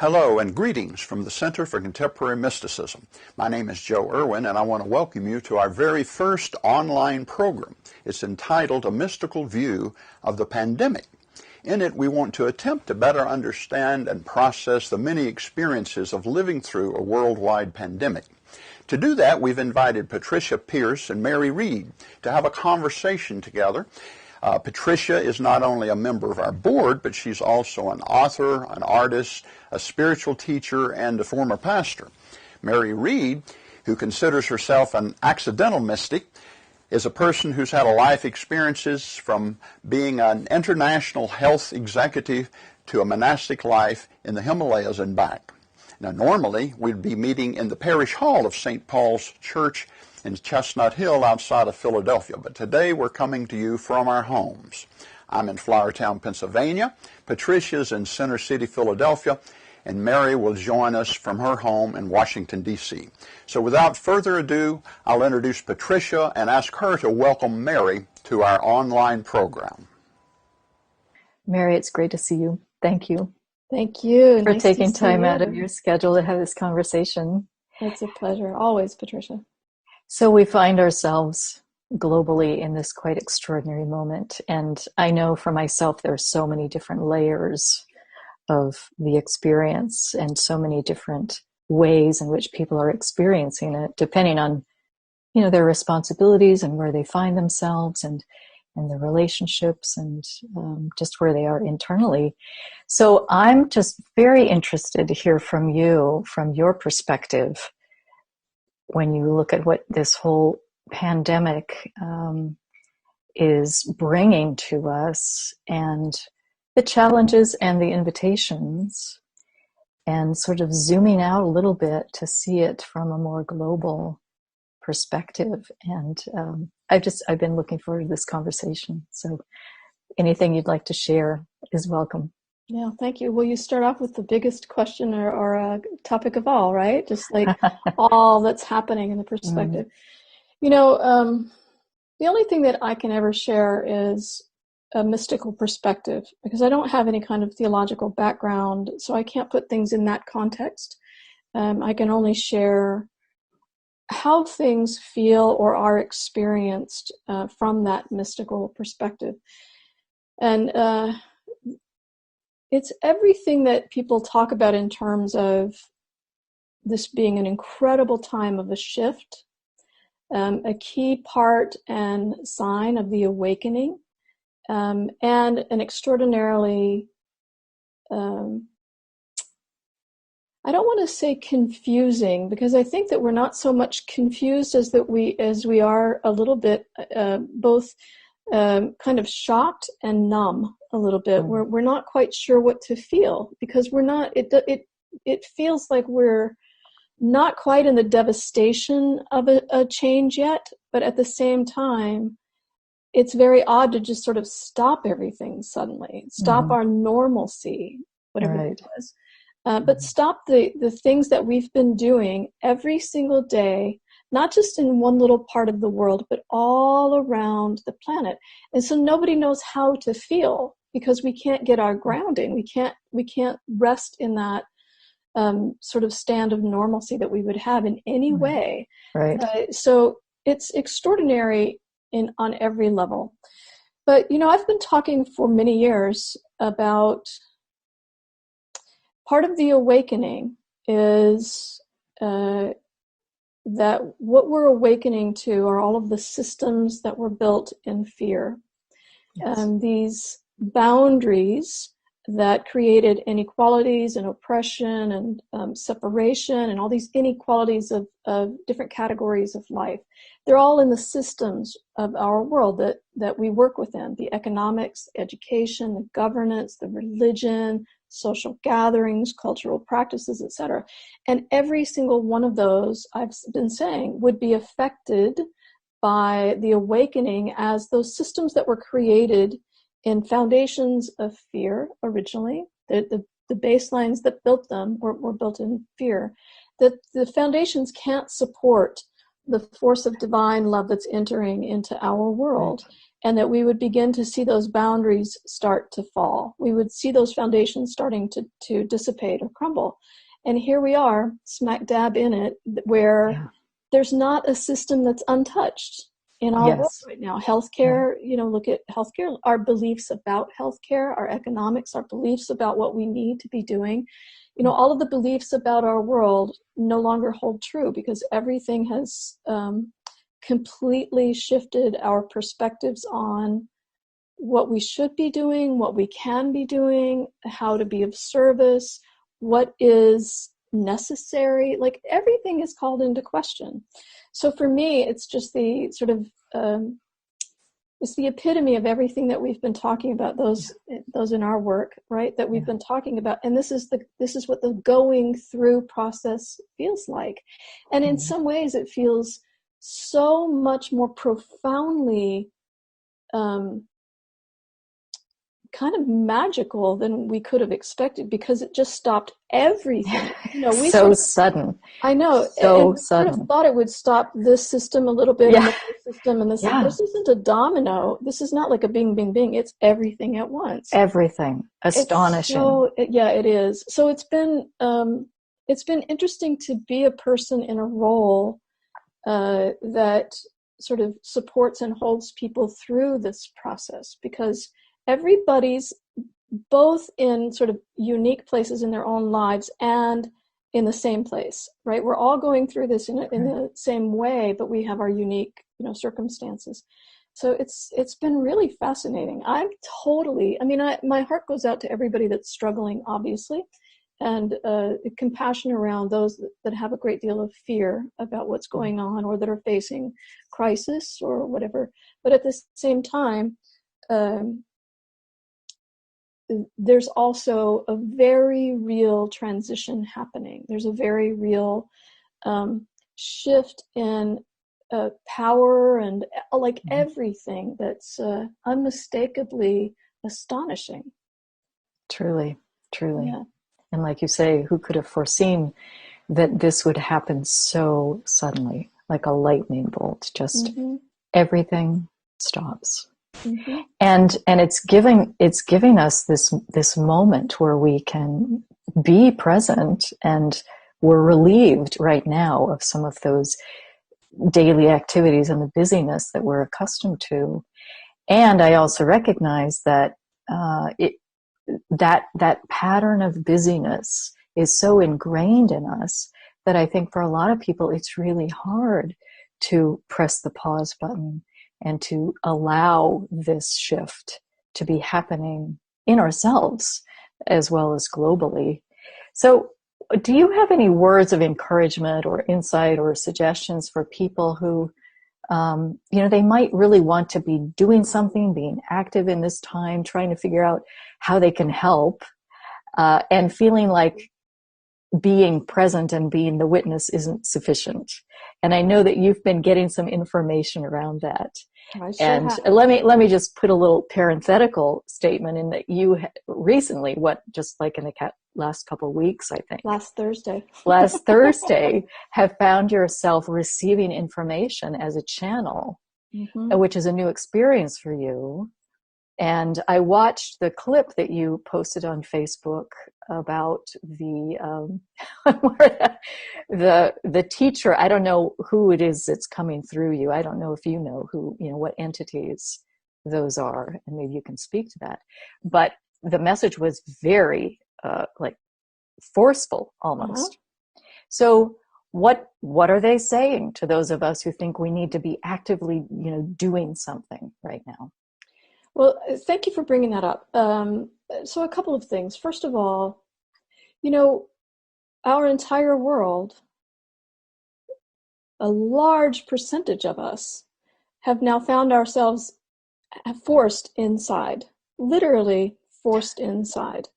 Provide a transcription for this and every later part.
Hello and greetings from the Center for Contemporary Mysticism. My name is Joe Irwin, and I want to welcome you to our very first online program. It's entitled A Mystical View of the Pandemic. In it, we want to attempt to better understand and process the many experiences of living through a worldwide pandemic. To do that, we've invited Patricia Pearce and Mary Reed to have a conversation together. Patricia is not only a member of our board, but she's also an author, an artist, a spiritual teacher, and a former pastor. Mary Reed, who considers herself an accidental mystic, is a person who's had a life experiences from being an international health executive to a monastic life in the Himalayas and back. Now, normally, we'd be meeting in the parish hall of St. Paul's Church in Chestnut Hill outside of Philadelphia, but today we're coming to you from our homes. I'm in Flourtown, Pennsylvania, Patricia's in Center City, Philadelphia, and Mary will join us from her home in Washington, D.C. So without further ado, I'll introduce Patricia and ask her to welcome Mary to our online program. Mary, it's great to see you. Thank you. Thank you. For taking time out of your schedule to have this conversation. It's a pleasure. Always, Patricia. So we find ourselves globally in this quite extraordinary moment. And I know for myself, there are so many different layers of the experience and so many different ways in which people are experiencing it, depending on, their responsibilities and where they find themselves and their relationships and just where they are internally. So I'm just very interested to hear from you, from your perspective, when you look at what this whole pandemic is bringing to us and the challenges and the invitations, and sort of zooming out a little bit to see it from a more global perspective. And I've been looking forward to this conversation. So anything you'd like to share is welcome. Yeah, thank you. Well, you start off with the biggest question or topic of all, right? Just like all that's happening in the perspective. The only thing that I can ever share is a mystical perspective, because I don't have any kind of theological background, so I can't put things in that context. I can only share how things feel or are experienced from that mystical perspective. And it's everything that people talk about in terms of this being an incredible time of a shift, a key part and sign of the awakening, and an extraordinarily, I don't want to say confusing, because I think that we're not so much confused as we are a little bit both kind of shocked and numb a little bit. We're not quite sure what to feel, because we're not. It feels like we're not quite in the devastation of a change yet, but at the same time, it's very odd to just sort of stop everything suddenly, stop our normalcy, whatever it was. But stop the things that we've been doing every single day, not just in one little part of the world, but all around the planet. And so nobody knows how to feel, because we can't get our grounding. We can't rest in that sort of stand of normalcy that we would have in any way. Right. So it's extraordinary on every level. But, I've been talking for many years about part of the awakening is that what we're awakening to are all of the systems that were built in fear. Yes. These boundaries that created inequalities and oppression and separation and all these inequalities of different categories of life. They're all in the systems of our world that we work within: the economics, education, the governance, the religion, social gatherings, cultural practices, etc. And every single one of those, I've been saying, would be affected by the awakening, as those systems that were created in foundations of fear originally, the baselines that built them were built in fear, that the foundations can't support the force of divine love that's entering into our world, and that we would begin to see those boundaries start to fall. We would see those foundations starting to dissipate or crumble. And here we are, smack dab in it, where there's not a system that's untouched in our world right now. Healthcare, look at healthcare, our beliefs about healthcare, our economics, our beliefs about what we need to be doing. All of the beliefs about our world no longer hold true because everything has completely shifted our perspectives on what we should be doing, what we can be doing, how to be of service, what is necessary. Like everything is called into question. So for me, it's just the sort of it's the epitome of everything that we've been talking about, those in our work, right? That we've been talking about. And this is what the going through process feels like. And in some ways it feels so much more profoundly kind of magical than we could have expected, because it just stopped everything. Sudden. I know. So and sudden. Sort of thought it would stop this system a little bit, and this system, and this. This isn't a domino. This is not like a bing, bing, bing. It's everything at once. Everything. Astonishing. It is. So it's been interesting to be a person in a role that sort of supports and holds people through this process, because everybody's both in sort of unique places in their own lives and in the same place, right? We're all going through this in the same way, but we have our unique, circumstances. So it's been really fascinating. My heart goes out to everybody that's struggling, obviously, and compassion around those that have a great deal of fear about what's going on or that are facing crisis or whatever. But at the same time, there's also a very real transition happening. There's a very real shift in power and everything that's unmistakably astonishing. Truly. Yeah. And like you say, who could have foreseen that this would happen so suddenly, like a lightning bolt? Just everything stops. And it's giving us this moment where we can be present, and we're relieved right now of some of those daily activities and the busyness that we're accustomed to. And I also recognize that that pattern of busyness is so ingrained in us that I think for a lot of people it's really hard to press the pause button and to allow this shift to be happening in ourselves as well as globally. So do you have any words of encouragement or insight or suggestions for people who, they might really want to be doing something, being active in this time, trying to figure out how they can help, and feeling like being present and being the witness isn't sufficient? And I know that you've been getting some information around that. And let me just put a little parenthetical statement in that you recently, just like in the last couple of weeks, I think. Last Thursday, have found yourself receiving information as a channel, which is a new experience for you. And I watched the clip that you posted on Facebook about the teacher. I don't know who it is that's coming through you. I don't know if you know who, what entities those are, and maybe you can speak to that. But the message was very forceful almost. So what are they saying to those of us who think we need to be actively, doing something right now? Well, thank you for bringing that up. So a couple of things. First of all, our entire world, a large percentage of us have now found ourselves forced inside, literally forced inside,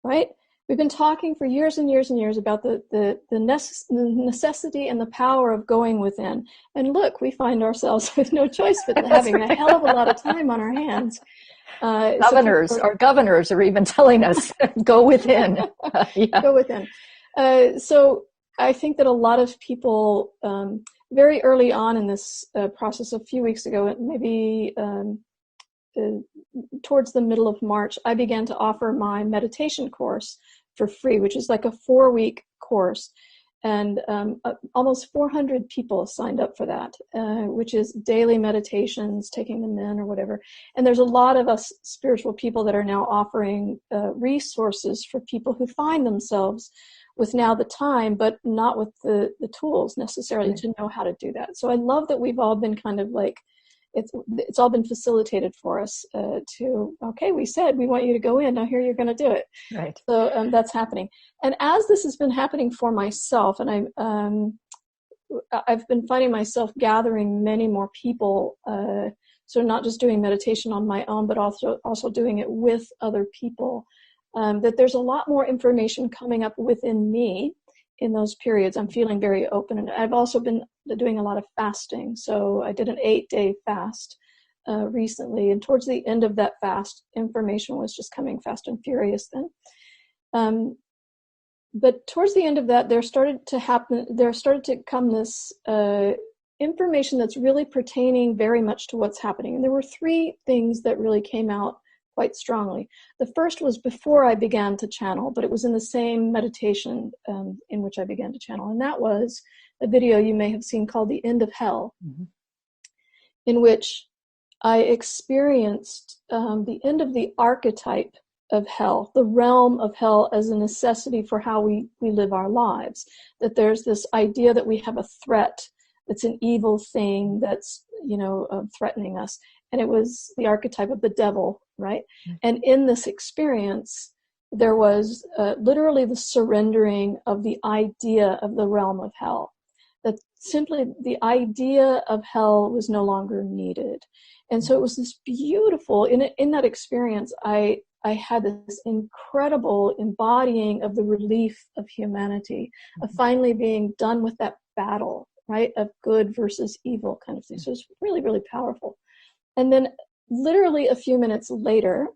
right? We've been talking for years and years and years about the necessity and the power of going within. And look, we find ourselves with no choice but having a hell of a lot of time on our hands. Our governors are even telling us, go within. Go within. So I think that a lot of people very early on in this process, a few weeks ago, maybe towards the middle of March, I began to offer my meditation course for free, which is like a 4-week course. And almost 400 people signed up for that, which is daily meditations, taking them in or whatever. And there's a lot of us spiritual people that are now offering resources for people who find themselves with now the time, but not with the tools necessarily to know how to do that. So I love that we've all been kind of like, it's all been facilitated for us okay, we said we want you to go in, now here you're going to do it. Right. So that's happening. And as this has been happening for myself, and I've been finding myself gathering many more people, so not just doing meditation on my own, but also doing it with other people, that there's a lot more information coming up within me in those periods. I'm feeling very open, and I've also been doing a lot of fasting. So I did an 8-day fast recently, and towards the end of that fast, information was just coming fast and furious then. But towards the end of that, there started to come this information that's really pertaining very much to what's happening. And there were 3 things that really came out quite strongly. The first was before I began to channel, but it was in the same meditation in which I began to channel. And that was a video you may have seen called The End of Hell, in which I experienced the end of the archetype of hell, the realm of hell as a necessity for how we live our lives. That there's this idea that we have a threat, that's an evil thing that's, threatening us. And it was the archetype of the devil, right? And in this experience, there was literally the surrendering of the idea of the realm of hell. That simply the idea of hell was no longer needed. And so it was this beautiful, in that experience, I had this incredible embodying of the relief of humanity, of finally being done with that battle, right, of good versus evil kind of thing. So it was really, really powerful. And then literally a few minutes later,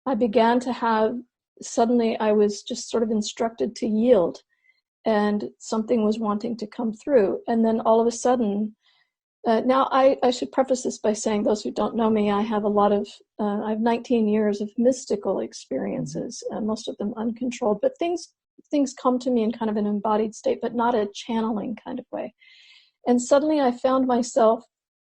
I began to suddenly I was just sort of instructed to yield, and something was wanting to come through. And then all of a sudden, now I should preface this by saying, those who don't know me, I have I have 19 years of mystical experiences, most of them uncontrolled, but things come to me in kind of an embodied state, but not a channeling kind of way. And suddenly I found myself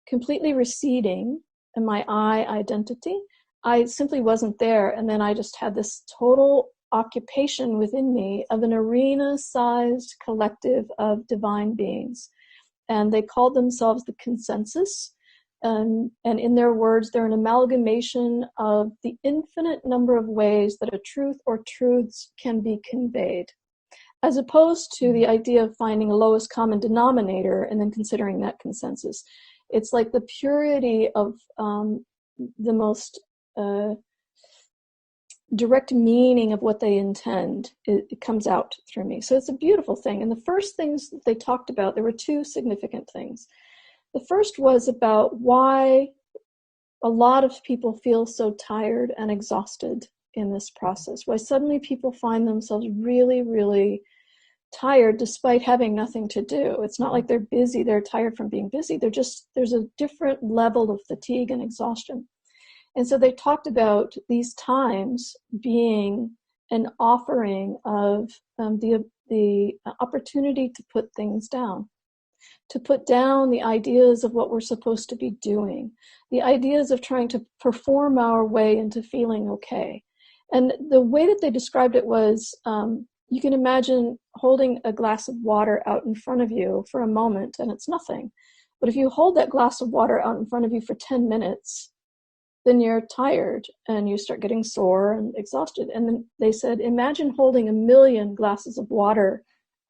completely receding in my I identity. I simply wasn't there. And then I just had this total occupation within me of an arena-sized collective of divine beings. And they called themselves the consensus. And in their words, they're an amalgamation of the infinite number of ways that a truth or truths can be conveyed, as opposed to the idea of finding a lowest common denominator and then considering that consensus. It's like the purity of the most direct meaning of what they intend. It comes out through me. So it's a beautiful thing. And the first things that they talked about, there were 2 significant things. The first was about why a lot of people feel so tired and exhausted in this process, why suddenly people find themselves really, really tired despite having nothing to do. It's not like they're busy, they're tired from being busy. There's a different level of fatigue and exhaustion. And so they talked about these times being an offering of the opportunity to put things down, to put down the ideas of what we're supposed to be doing, the ideas of trying to perform our way into feeling okay. And the way that they described it was, you can imagine holding a glass of water out in front of you for a moment and it's nothing. But if you hold that glass of water out in front of you for 10 minutes, then you're tired and you start getting sore and exhausted. And then they said, imagine holding 1 million glasses of water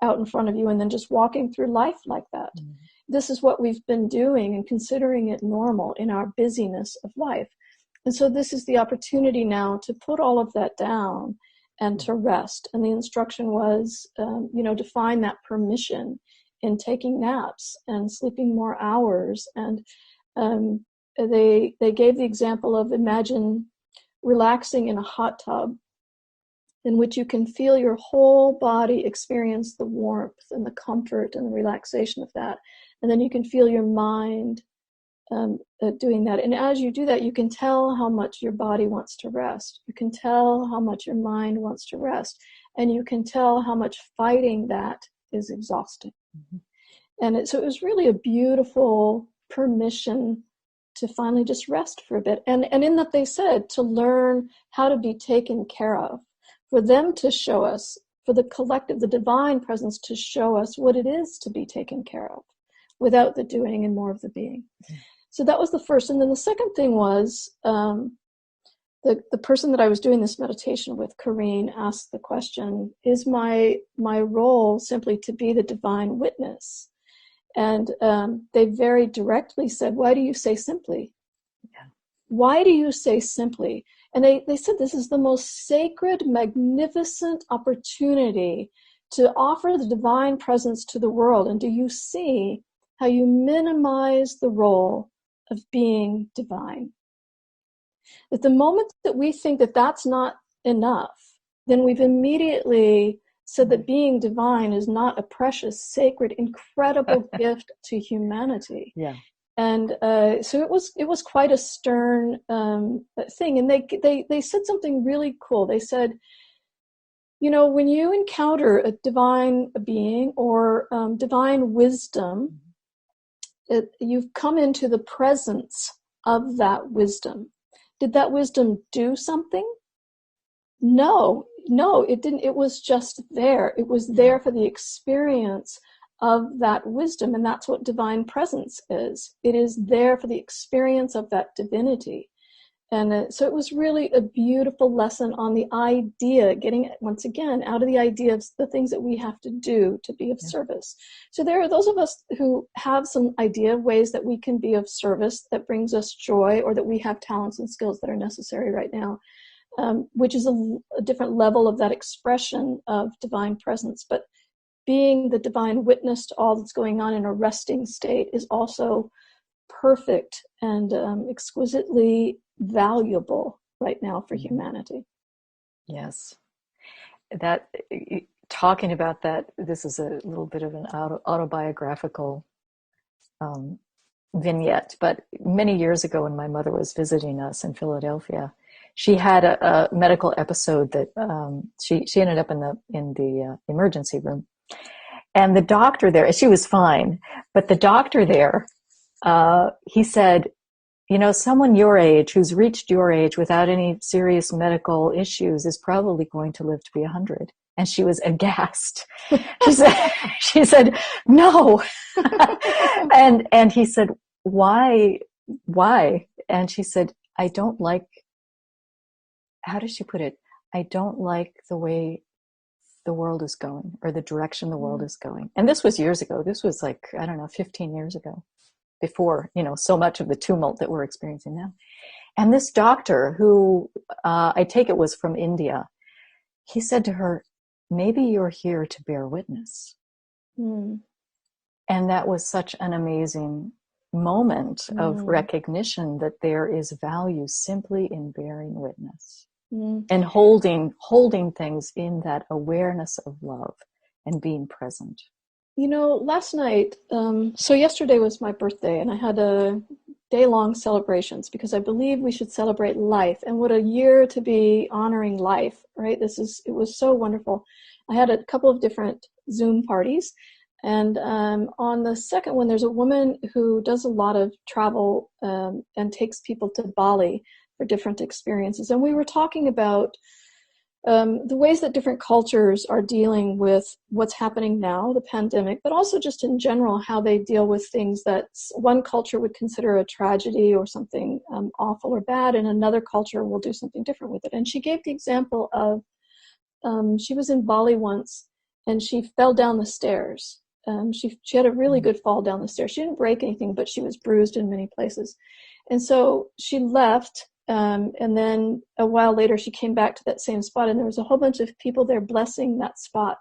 out in front of you and then just walking through life like that. Mm-hmm. This is what we've been doing and considering it normal in our busyness of life. And so this is the opportunity now to put all of that down and to rest. And the instruction was, to find that permission in taking naps and sleeping more hours. And they gave the example of, imagine relaxing in a hot tub in which you can feel your whole body experience the warmth and the comfort and the relaxation of that. And then you can feel your mind doing that. And as you do that, you can tell how much your body wants to rest. You can tell how much your mind wants to rest. And you can tell how much fighting that is exhausting. Mm-hmm. And so it was really a beautiful permission to finally just rest for a bit. And in that they said to learn how to be taken care of, for them to show us, for the collective, the divine presence to show us what it is to be taken care of without the doing and more of the being. Mm-hmm. So that was the first. And then the second thing was the person that I was doing this meditation with, Corrine, asked the question, is my role simply to be the divine witness? And they very directly said, why do you say simply? Yeah. Why do you say simply? And they said this is the most sacred, magnificent opportunity to offer the divine presence to the world. And do you see how you minimize the role of being divine? At the moment that we think that that's not enough, then we've immediately said that being divine is not a precious, sacred, incredible gift to humanity. Yeah. And so it was quite a stern thing. And they said something really cool. They said, you know, when you encounter a divine being or divine wisdom, you've come into the presence of that wisdom. Did that wisdom do something? No, it didn't. It was just there. It was there for the experience of that wisdom. And that's what divine presence is. It is there for the experience of that divinity. And so it was really a beautiful lesson on the idea, getting, once again, out of the idea of the things that we have to do to be of service. So there are those of us who have some idea of ways that we can be of service that brings us joy, or that we have talents and skills that are necessary right now, which is a different level of that expression of divine presence. But being the divine witness to all that's going on in a resting state is also perfect and exquisitely valuable right now for humanity. Yes. That, talking about that, this is a little bit of an autobiographical vignette, but many years ago when my mother was visiting us in Philadelphia, she had a medical episode that she ended up in the emergency room. And the doctor there, she was fine, but the doctor there, he said, you know, someone your age who's reached your age without any serious medical issues is probably going to live to be 100. And she was aghast. She said, no. and he said, why? And she said, I don't like, how does she put it? I don't like the way the world is going, or the direction the world is going. And this was years ago. This was like, I don't know, 15 years ago, before, you know, so much of the tumult that we're experiencing now. And this doctor, who I take it was from India, he said to her, maybe you're here to bear witness. And that was such an amazing moment of recognition that there is value simply in bearing witness. And holding things in that awareness of love and being present. You know, last night, so yesterday was my birthday, and I had a day-long celebrations because I believe we should celebrate life. And what a year to be honoring life, right? It was so wonderful. I had a couple of different Zoom parties, and on the second one, there's a woman who does a lot of travel and takes people to Bali for different experiences. And we were talking about the ways that different cultures are dealing with what's happening now, the pandemic, but also just in general, how they deal with things that one culture would consider a tragedy or something awful or bad, and another culture will do something different with it. And she gave the example of, she was in Bali once, and she fell down the stairs. She had a really good fall down the stairs. She didn't break anything, but she was bruised in many places. And so she left, and then a while later she came back to that same spot, and there was a whole bunch of people there blessing that spot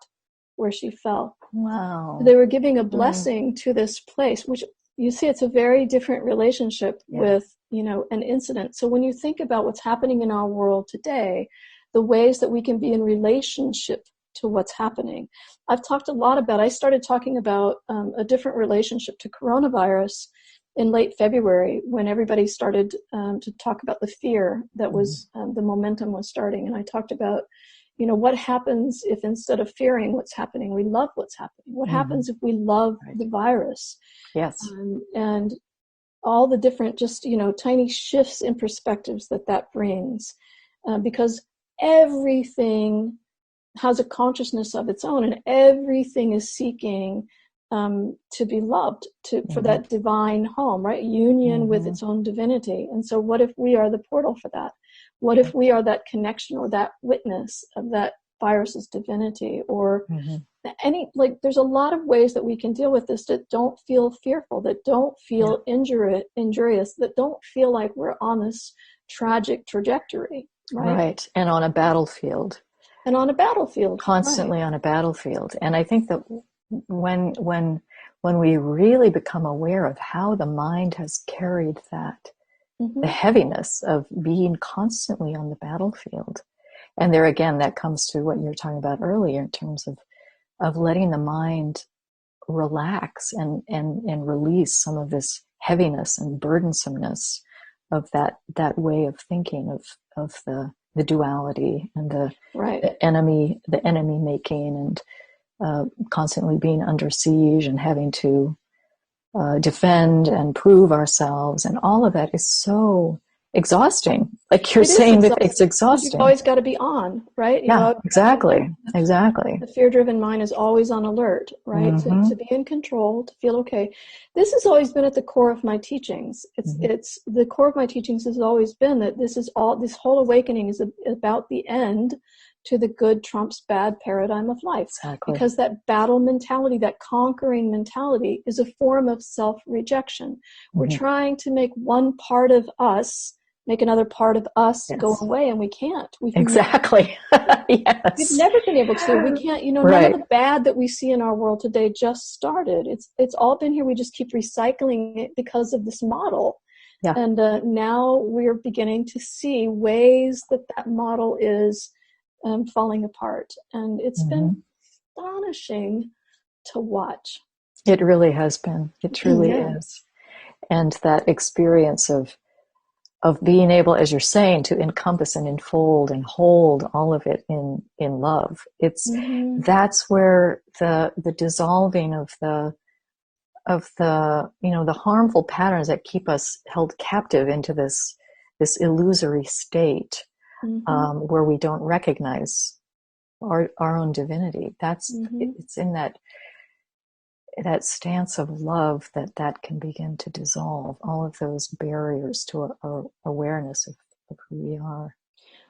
where she fell. Wow. They were giving a blessing to this place, which you see, it's a very different relationship with, you know, an incident. So when you think about what's happening in our world today, the ways that we can be in relationship to what's happening. I started talking about a different relationship to coronavirus in late February, when everybody started to talk about the fear that was, the momentum was starting. And I talked about, what happens if instead of fearing what's happening, we love what's happening? What happens if we love the virus? Yes. And all the different, just, tiny shifts in perspectives that brings, because everything has a consciousness of its own, and everything is seeking to be loved, for that divine home, right? Union with its own divinity. And so what if we are the portal for that? What if we are that connection or that witness of that virus's divinity? Or there's a lot of ways that we can deal with this that don't feel fearful, that don't feel injurious, that don't feel like we're on this tragic trajectory, right? Right. And on a battlefield. Constantly on a battlefield. And I think that when we really become aware of how the mind has carried that, the heaviness of being constantly on the battlefield. And there again, that comes to what you were talking about earlier in terms of letting the mind relax and release some of this heaviness and burdensomeness of that way of thinking of the duality and the enemy making, and constantly being under siege and having to defend and prove ourselves, and all of that is so exhausting. Like you're saying, that it's exhausting. You've always got to be on, right? Exactly. The fear-driven mind is always on alert, right? To be in control, to feel okay. This has always been at the core of my teachings. It's the core of my teachings has always been that this whole awakening is about the end to the good trumps bad paradigm of life. Exactly. Because that battle mentality, that conquering mentality, is a form of self-rejection. We're trying to make one part of us make another part of us go away, and we can't. Exactly. Yes. We've never been able to. We can't, none of the bad that we see in our world today just started. It's all been here. We just keep recycling it because of this model. Yeah. And now we're beginning to see ways that model is falling apart. And it's been astonishing to watch. It really has been. It truly is. And that experience of being able, as you're saying, to encompass and enfold and hold all of it in love. That's where the dissolving of the the harmful patterns that keep us held captive into this illusory state, where we don't recognize our own divinity. It's in that stance of love that can begin to dissolve all of those barriers to our awareness of who we are.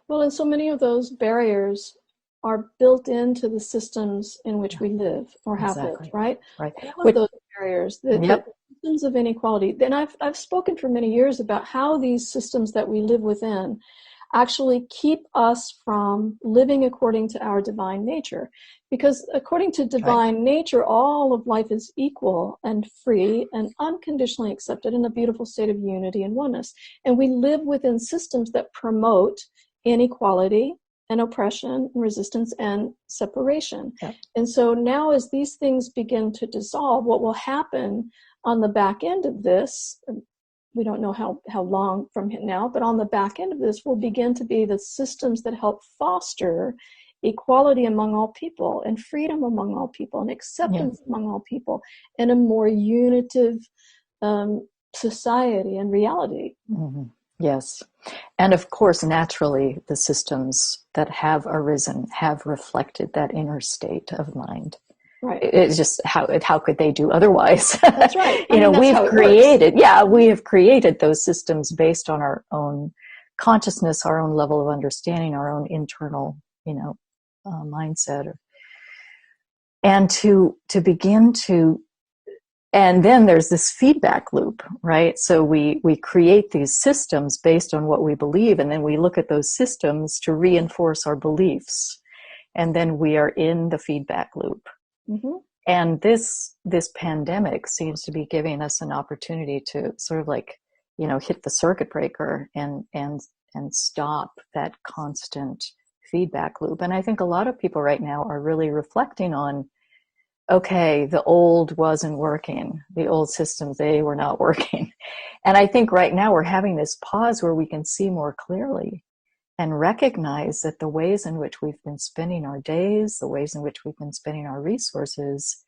Well, and so many of those barriers are built into the systems in which we live or have lived, right? Right. All of those barriers, the systems of inequality. Then I've spoken for many years about how these systems that we live within actually keep us from living according to our divine nature. Because according to divine nature, all of life is equal and free and unconditionally accepted in a beautiful state of unity and oneness. And we live within systems that promote inequality and oppression and resistance and separation. Yeah. And so now as these things begin to dissolve, what will happen on the back end of this, we don't know how long from now, but on the back end of this will begin to be the systems that help foster equality among all people and freedom among all people and acceptance among all people and a more unitive society and reality. Mm-hmm. Yes. And of course, naturally, the systems that have arisen have reflected that inner state of mind. Right. It's just how could they do otherwise? That's right. we have created those systems based on our own consciousness, our own level of understanding, our own internal, mindset. And to begin to, and then there's this feedback loop, right? So we create these systems based on what we believe, and then we look at those systems to reinforce our beliefs. And then we are in the feedback loop. Mm-hmm. And this pandemic seems to be giving us an opportunity to sort of hit the circuit breaker and stop that constant feedback loop. And I think a lot of people right now are really reflecting on, okay, the old wasn't working. The old systems, they were not working. And I think right now we're having this pause where we can see more clearly and recognize that the ways in which we've been spending our days, the ways in which we've been spending our resources,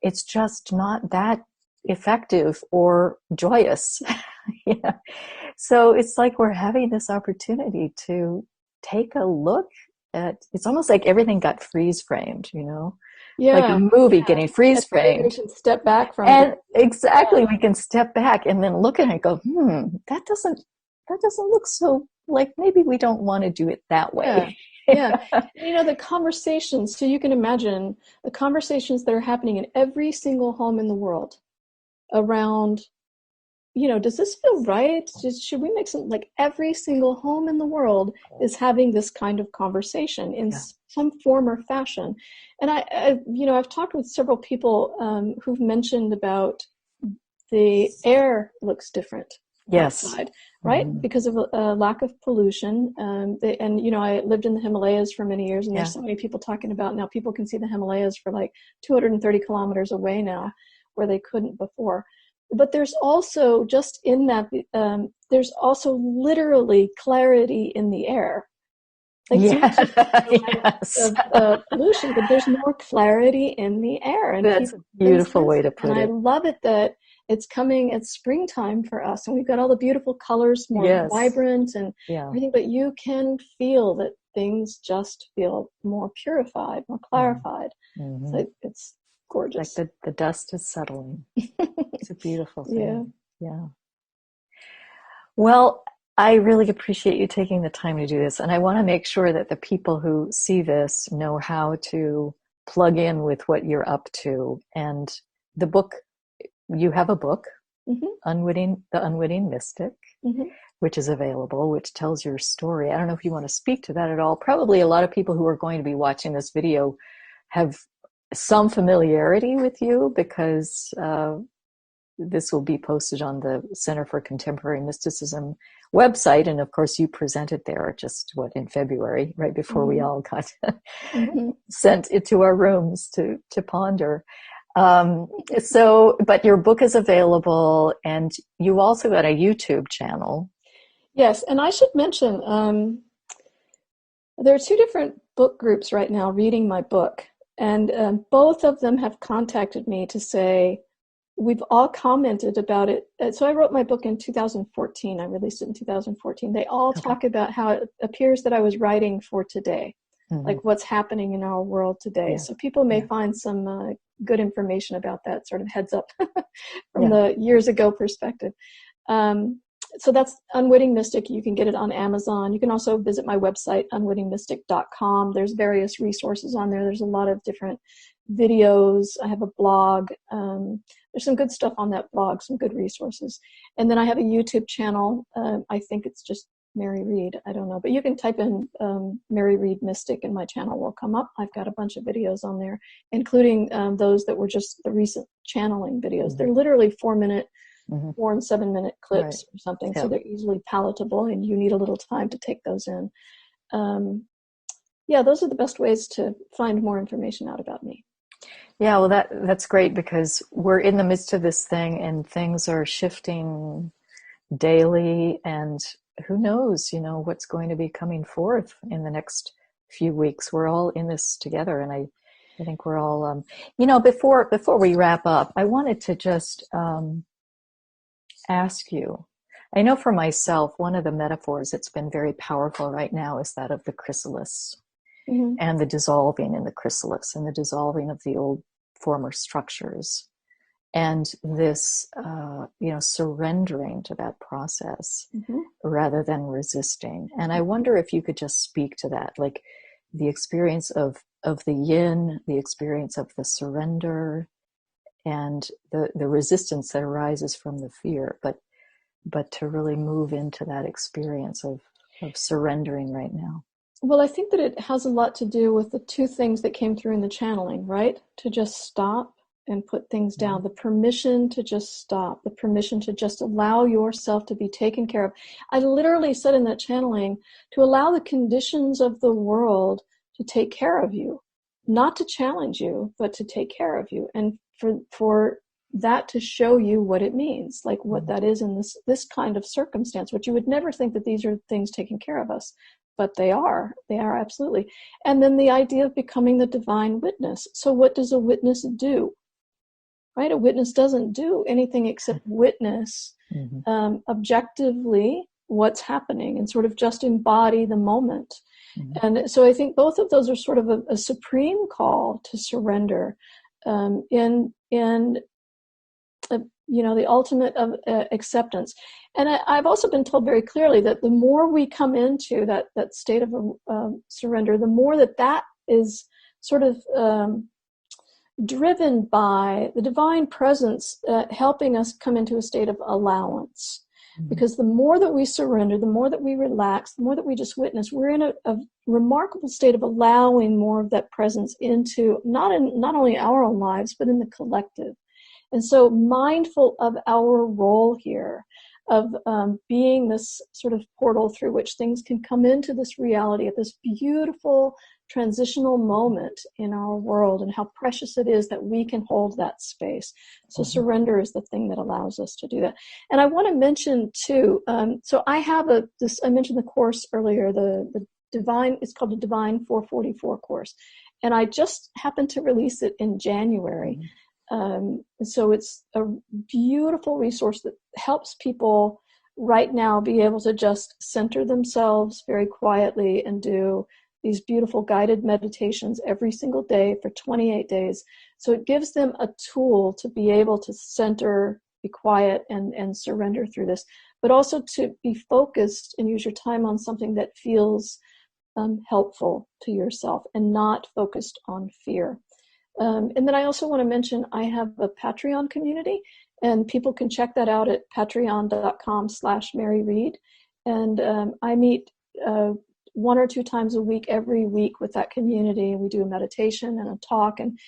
it's just not that effective or joyous. Yeah. So it's like we're having this opportunity to take a look at, it's almost like everything got freeze framed, you know, like a movie getting freeze framed. We can step back from And it. exactly, we can step back and then look at it and go, that doesn't look so, like maybe we don't want to do it that way. Yeah. You know, the conversations, so you can imagine the conversations that are happening in every single home in the world around, you know, does this feel right? Should we make some, like every single home in the world is having this kind of conversation in some form or fashion. And I've talked with several people who've mentioned about the air looks different outside, right? Mm-hmm. Because of a lack of pollution. I lived in the Himalayas for many years, and there's so many people talking about now people can see the Himalayas for like 230 kilometers away now, where they couldn't before. But there's also, just in that, there's also literally clarity in the air. Like of pollution, but there's more clarity in the air. And that's a beautiful way to put it. And I love it that it's coming at springtime for us, and we've got all the beautiful colors, more vibrant and everything, but you can feel that things just feel more purified, more clarified. Mm-hmm. So it's gorgeous. Like the dust is settling. It's a beautiful thing. Yeah. Well, I really appreciate you taking the time to do this. And I want to make sure that the people who see this know how to plug in with what you're up to. And the book, you have a book, mm-hmm. The Unwitting Mystic, mm-hmm. which is available, which tells your story. I don't know if you want to speak to that at all. Probably a lot of people who are going to be watching this video have some familiarity with you, because this will be posted on the Center for Contemporary Mysticism website. And of course, you presented there just in February, right before mm-hmm. we all got mm-hmm. sent into our rooms to ponder. But your book is available, and you also got a YouTube channel. Yes. And I should mention, there are two different book groups right now reading my book. And both of them have contacted me to say, we've all commented about it. So I wrote my book in 2014. I released it in 2014. They all talk about how it appears that I was writing for today, mm-hmm. like what's happening in our world today. Yeah. So people may find some good information about that, sort of heads up from the years ago perspective. So that's Unwitting Mystic. You can get it on Amazon. You can also visit my website, unwittingmystic.com. There's various resources on there. There's a lot of different videos. I have a blog. There's some good stuff on that blog, some good resources. And then I have a YouTube channel. I think it's just Mary Reed. I don't know. But you can type in Mary Reed Mystic and my channel will come up. I've got a bunch of videos on there, including those that were just the recent channeling videos. Mm-hmm. They're literally 4-minute, mm-hmm. 4 and 7 minute clips or something. So they're easily palatable, and you need a little time to take those in. Those are the best ways to find more information out about me. Yeah, well, that's great, because we're in the midst of this thing, and things are shifting daily, and who knows, what's going to be coming forth in the next few weeks. We're all in this together, and I think we're all, before we wrap up, I wanted to just ask you, I know for myself, one of the metaphors that's been very powerful right now is that of the chrysalis. Mm-hmm. And the dissolving in the chrysalis, and the dissolving of the old former structures, and this, surrendering to that process, mm-hmm. rather than resisting. And I wonder if you could just speak to that, like the experience of the yin, the experience of the surrender, and the resistance that arises from the fear, but to really move into that experience of surrendering right now. Well, I think that it has a lot to do with the two things that came through in the channeling, right? To just stop and put things down, the permission to just stop, the permission to just allow yourself to be taken care of. I literally said in that channeling to allow the conditions of the world to take care of you, not to challenge you, but to take care of you. And for that to show you what it means, like what that is in this kind of circumstance, which you would never think that these are things taking care of us, but they are absolutely. And then the idea of becoming the divine witness. So what does a witness do? Right? A witness doesn't do anything except witness objectively what's happening and sort of just embody the moment. And so I think both of those are sort of a supreme call to surrender in the ultimate of acceptance. And I've also been told very clearly that the more we come into that state of surrender, the more that is sort of driven by the divine presence helping us come into a state of allowance. Because the more that we surrender, the more that we relax, the more that we just witness, we're in a remarkable state of allowing more of that presence into not only our own lives, but in the collective. And so mindful of our role here of being this sort of portal through which things can come into this reality at this beautiful transitional moment in our world, and how precious it is that we can hold that space. So surrender is the thing that allows us to do that. And I want to mention too, so I have I mentioned the course earlier, the Divine, it's called the Divine 444 course. And I just happened to release it in January. So it's a beautiful resource that helps people right now be able to just center themselves very quietly and do these beautiful guided meditations every single day for 28 days. So it gives them a tool to be able to center, be quiet, and surrender through this, but also to be focused and use your time on something that feels helpful to yourself and not focused on fear. And then I also want to mention I have a Patreon community, and people can check that out at patreon.com/Mary Reed. And I meet 1 or 2 times a week, every week with that community. And we do a meditation and a talk. And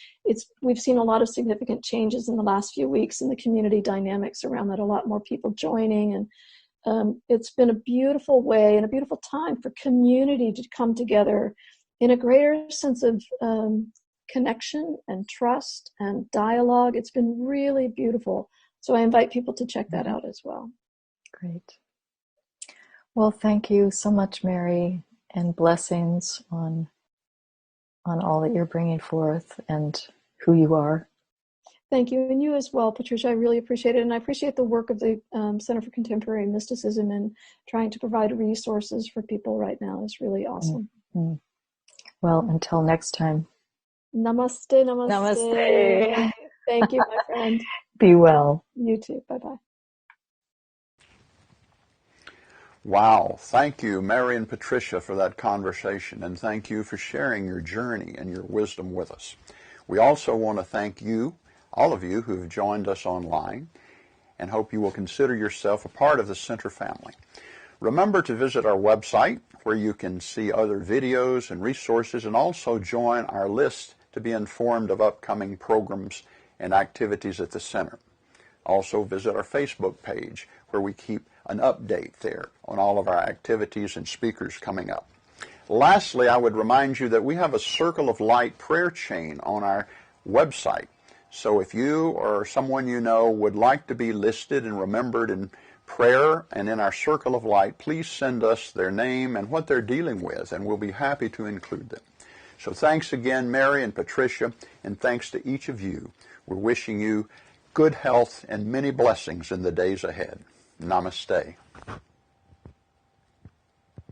we've seen a lot of significant changes in the last few weeks in the community dynamics around that, a lot more people joining. And it's been a beautiful way and a beautiful time for community to come together in a greater sense of connection and trust and dialogue. It's been really beautiful. So I invite people to check that out as well. Great. Well, thank you so much, Mary, and blessings on all that you're bringing forth and who you are. Thank you. And you as well, Patricia. I really appreciate it. And I appreciate the work of the Center for Contemporary Mysticism and trying to provide resources for people right now. Is really awesome. Mm-hmm. Well, until next time. Namaste, namaste. Namaste. Thank you, my friend. Be well. You too. Bye-bye. Wow. Thank you, Mary and Patricia, for that conversation, and thank you for sharing your journey and your wisdom with us. We also want to thank you, all of you who have joined us online, and hope you will consider yourself a part of the Center family. Remember to visit our website, where you can see other videos and resources, and also join our list to be informed of upcoming programs and activities at the Center. Also visit our Facebook page, where we keep an update there on all of our activities and speakers coming up. Lastly, I would remind you that we have a Circle of Light prayer chain on our website. So if you or someone you know would like to be listed and remembered in prayer and in our Circle of Light, please send us their name and what they're dealing with, and we'll be happy to include them. So thanks again, Mary and Patricia, and thanks to each of you. We're wishing you good health and many blessings in the days ahead. Namaste.